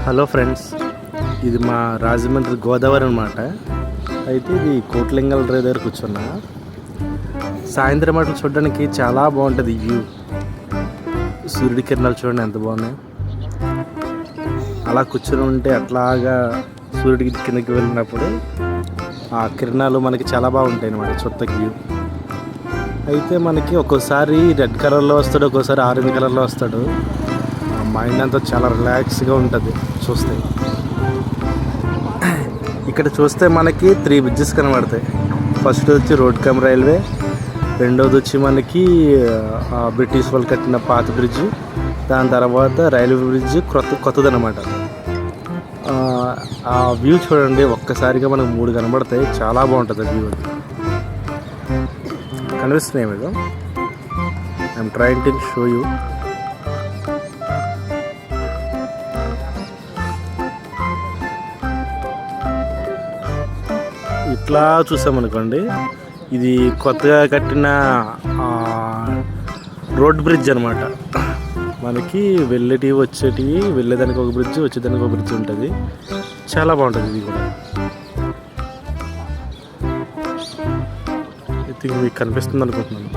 Hello friends, ఇది మా రాజమండ్రి గోదావరి అన్నమాట. అయితే ఇది కోట్లింగల దగ్గర కూర్చున్నా. సాయంత్రం అట్లా చూడడానికి చాలా బాగుంటుంది. వ్యూ, సూర్యుడి కిరణాలు చూడండి ఎంత బాగున్నాయి. అలా కూర్చొని ఉంటే అట్లాగా సూర్యుడికి కిందకి వెళ్ళినప్పుడు ఆ కిరణాలు మనకి చాలా బాగుంటాయి అన్నమాట చుట్టకి వ్యూ. అయితే మనకి ఒక్కోసారి రెడ్ కలర్లో వస్తాడు, ఒక్కోసారి ఆరెంజ్ కలర్లో వస్తాడు. మైండ్ అంతా చాలా రిలాక్స్గా ఉంటుంది చూస్తే. ఇక్కడ చూస్తే మనకి 3 బ్రిడ్జెస్ కనబడతాయి. ఫస్ట్ వచ్చి రోడ్ కమ్ రైల్వే, రెండోది వచ్చి మనకి బ్రిటిష్ వాళ్ళు కట్టిన పాత బ్రిడ్జ్, దాని తర్వాత రైల్వే బ్రిడ్జ్ కొత్తదనమాట. ఆ వ్యూ చూడండి, ఒక్కసారిగా మనకు 3 కనబడతాయి. చాలా బాగుంటుంది వ్యూ. కనిపిస్తున్నాయి మీకు. I'm trying to show you. ఇట్లా చూసామనుకోండి, ఇది కొత్తగా కట్టిన రోడ్ బ్రిడ్జ్ అనమాట. మనకి వెళ్ళేటివి వచ్చేటివి, వెళ్ళేదానికి ఒక బ్రిడ్జ్, వచ్చేదానికి ఒక బ్రిడ్జ్ ఉంటుంది. చాలా బాగుంటుంది ఇది కూడా. ఐ థింక్ మీకు కనిపిస్తుంది అనుకుంటున్నాను.